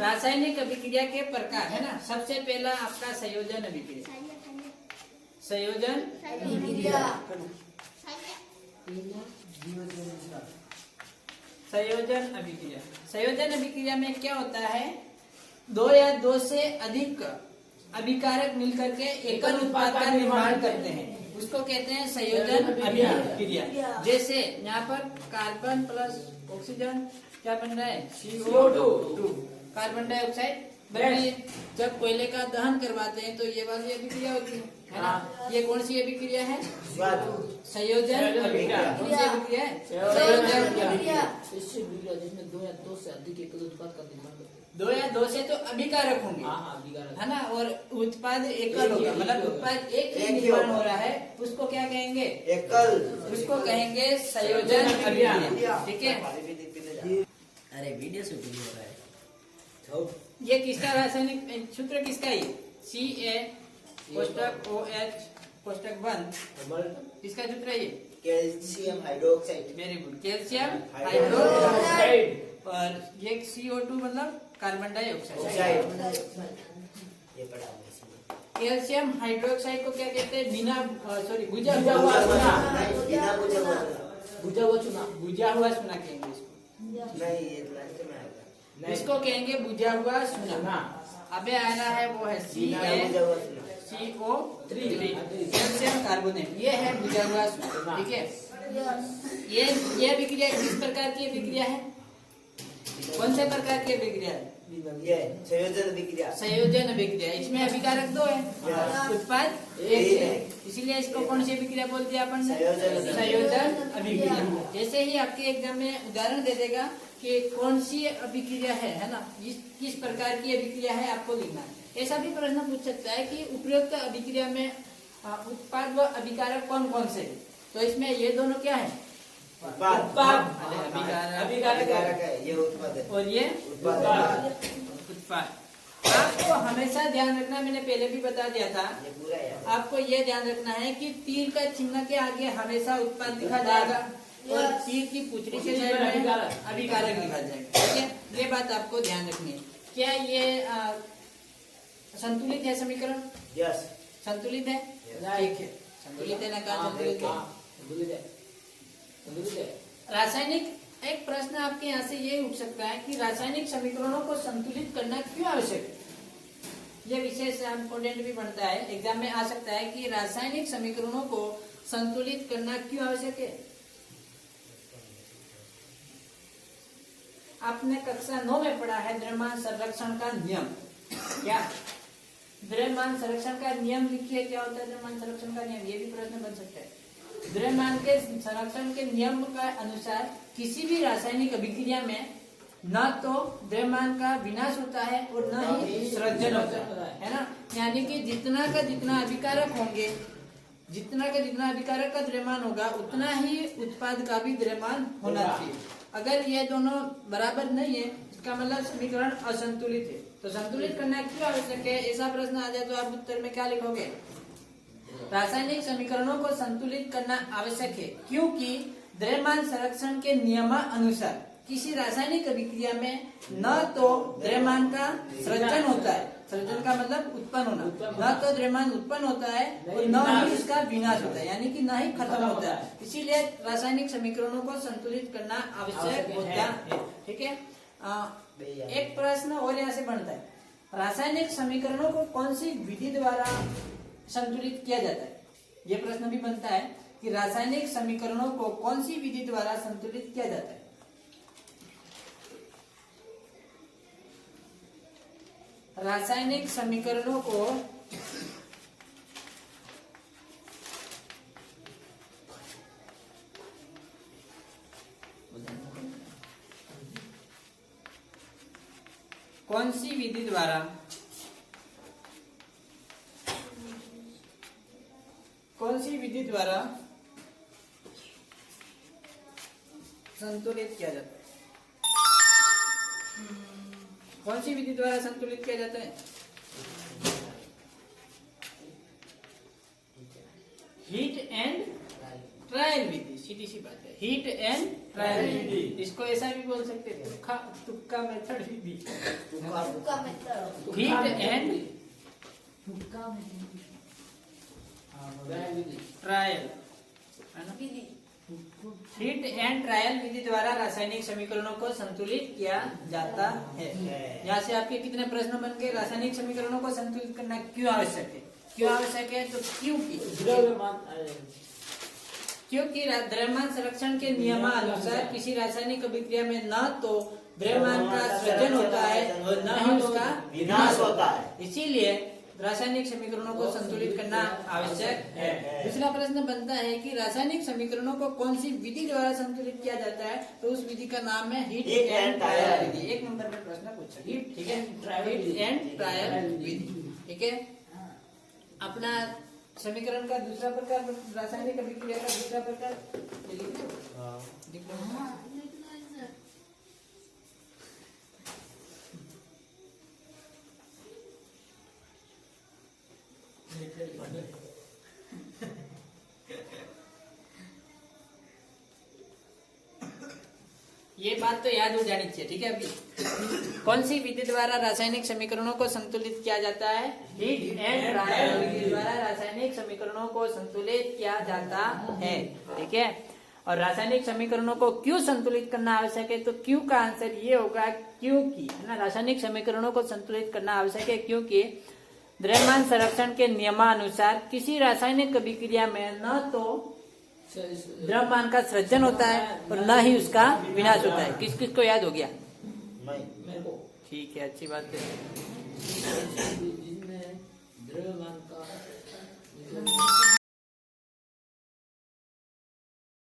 रासायनिक अभिक्रिया के प्रकार है ना। सबसे पहला आपका संयोजन अभिक्रिया। संयोजन संयोजन अभिक्रिया। संयोजन अभिक्रिया में क्या होता है, दो या दो से अधिक अभिकारक मिलकर के एकल उत्पाद का निर्माण करते हैं, उसको कहते हैं संयोजन अभिक्रिया। जैसे यहाँ पर कार्बन प्लस ऑक्सीजन क्या बन रहा है, CO2 कार्बन डाइऑक्साइड। जब कोयले का दहन करवाते हैं तो ये वाली अभिक्रिया होती है ना। ये कौन सी अभिक्रिया है, संयोजन अभिक्रिया। कौन सी अभिक्रिया है, संयोजन अभिक्रिया। जिसमें दो या दो से अधिक एकल उत्पाद का निर्माण करते हैं। दो या दो से तो अभिकारक होंगे है ना, और उत्पाद एकल होगा, मतलब उत्पाद एक ही निर्माण हो रहा है, उसको क्या कहेंगे, एकल। उसको कहेंगे संयोजन अभिक्रिया। ठीक है। अरे वीडियो शूटिंग हो रहा है। ये किसका रासायनिक सूत्र किसका है, Ca कोष्टक OH कोष्टक बंद, किसका सूत्र है ये, calcium hydroxide. Very good, calcium hydroxide. और ये CO2 मतलब कार्बन डाइऑक्साइड। ये पढ़ा कैल्शियम हाइड्रोक्साइड को क्या कहते हैं, बिना सॉरी बुझा बिना हुआ चूना कहेंगे इसको। नहीं, ये लास्ट में आएगा। इसको कहेंगे बुझा हुआ चूना। अबे आना है वो है CO3 कैल्शियम कार्बोनेट, ये है बुझा हुआ चूना। ठीक है। ये अभिक्रिया किस प्रकार की अभिक्रिया है, कौन से प्रकार की अभिक्रिया है, ये संयोजन अभिक्रिया। संयोजन अभिक्रिया। इसमें अभिकारक दो है, उत्पाद एक है, इसीलिए इसको कौन सी अभिक्रिया बोलते हैं अपन, संयोजन अभिक्रिया। जैसे ही आपके एग्जाम में उदाहरण दे देगा कि कौन सी अभिक्रिया है ना, किस प्रकार की अभिक्रिया है, आपको लिखना है। ऐसा भी प्रश्न पूछ सकता है कि उपरोक्त अभिक्रिया में उत्पाद व अभिकारक कौन कौन से है, तो इसमें ये दोनों क्या है, उत्पाद अभिकारक है, ये उत्पाद है, और ये उत्पाद। आपको हमेशा ध्यान रखना, मैंने पहले भी बता दिया था, ये पूरा है। आपको ये ध्यान रखना है कि तीर का चिन्ह के आगे हमेशा उत्पाद लिखा जाएगा और तीर की पुचरी के साइड में अभिकारक लिखा जाएगा। ठीक है, ये बात आपको ध्यान रखनी है। क्या ये संतुलित है समीकरण, यस संतुलित है, ठीक है, संतुलित है ना, कहा संतुलित है। रासायनिक, एक प्रश्न आपके यहाँ से ये उठ सकता है कि रासायनिक समीकरणों को संतुलित करना क्यों आवश्यक है। ये विशेष इम्पोर्टेंट भी बनता है, एग्जाम में आ सकता है कि रासायनिक समीकरणों को संतुलित करना क्यों आवश्यक है। आपने कक्षा 9 में पढ़ा है द्रव्यमान संरक्षण का नियम। क्या द्रव्यमान संरक्षण का नियम लिखिए, क्या होता है द्रव्यमान संरक्षण का नियम, ये भी प्रश्न बन सकता है। द्रव्यमान के संरक्षण के नियम का अनुसार किसी भी रासायनिक अभिक्रिया में न तो द्रव्यमान का विनाश होता है और न ही सृजन होता है ना। यानी कि जितना का जितना अभिकारक होंगे, जितना का जितना अभिकारक का द्रव्यमान होगा, उतना ही उत्पाद का भी द्रव्यमान होना चाहिए। अगर ये दोनों बराबर नहीं है, इसका मतलब समीकरण असंतुलित है। तो संतुलित करना क्यों आवश्यक है, ऐसा प्रश्न आ जाए तो आप उत्तर में क्या लिखोगे, रासायनिक समीकरणों को संतुलित करना आवश्यक है क्योंकि द्रव्यमान संरक्षण के नियमानुसार किसी रासायनिक अभिक्रिया में न तो द्रव्यमान का सृजन होता है, सृजन का मतलब उत्पन्न होना, न तो द्रव्यमान उत्पन्न होता है और न ही इसका विनाश होता है, यानी कि न ही खत्म होता है। इसीलिए रासायनिक समीकरणों को संतुलित करना आवश्यक होता है। ठीक है। एक प्रश्न और यहाँ से बनता है, रासायनिक समीकरणों को कौन सी विधि द्वारा संतुलित किया जाता है। यह प्रश्न भी बनता है कि रासायनिक समीकरणों को कौन सी विधि द्वारा संतुलित किया जाता है। रासायनिक समीकरणों को कौन सी विधि द्वारा संतुलित किया जाता है, कौन सी विधि द्वारा संतुलित किया जाता है, हीट एंड ट्रायल विधि सीधी सी बात है। हीट एंड ट्रायल विधि, इसको ऐसा भी बोल सकते थे, तुक्का मेथड विधि। Hit and trial, hit and trial विधि द्वारा रासायनिक समीकरणों को संतुलित किया जाता है। यहाँ से आपके कितने प्रश्न बन गए? रासायनिक समीकरणों को संतुलित करना क्यों आवश्यक है? क्यों आवश्यक है? तो क्योंकि द्रव्यमान संरक्षण के नियमानुसार किसी रासायनिक अभिक्रिया में न तो द्रव्यमान का सृजन होता है और न ही उसका विनाश होता है, इसीलिए रासायनिक समीकरणों को संतुलित करना आवश्यक है। दूसरा प्रश्न बनता है कि रासायनिक समीकरणों को कौन सी विधि द्वारा संतुलित किया जाता है? तो उस विधि का नाम है heat and trial Vidhi. 1 number में प्रश्न पूछा, ठीक है, हीट एंड ट्रायल विधि, ठीक है। अपना समीकरण का दूसरा प्रकार, रासायनिक अभिक्रिया का दूसरा प्रकार लिख लो। ये बात तो याद हो जानी चाहिए, ठीक है। अभी कौन सी विधि द्वारा रासायनिक समीकरणों को संतुलित किया जाता है? हीट एंड ट्रायल विधि द्वारा रासायनिक समीकरणों को संतुलित किया जाता है, ठीक है। और रासायनिक समीकरणों को क्यों संतुलित करना आवश्यक है? तो क्यों का आंसर ये होगा, क्योंकि, है ना, रासायनिक समीकरणों को संतुलित करना आवश्यक है क्योंकि द्रव्यमान संरक्षण के नियमानुसार किसी रासायनिक अभिक्रिया में न तो द्रव्यमान का सृजन होता है और न ही उसका विनाश होता है। किस किस को याद हो गया? ठीक है, अच्छी बात है। जिनमें द्रव्यमान का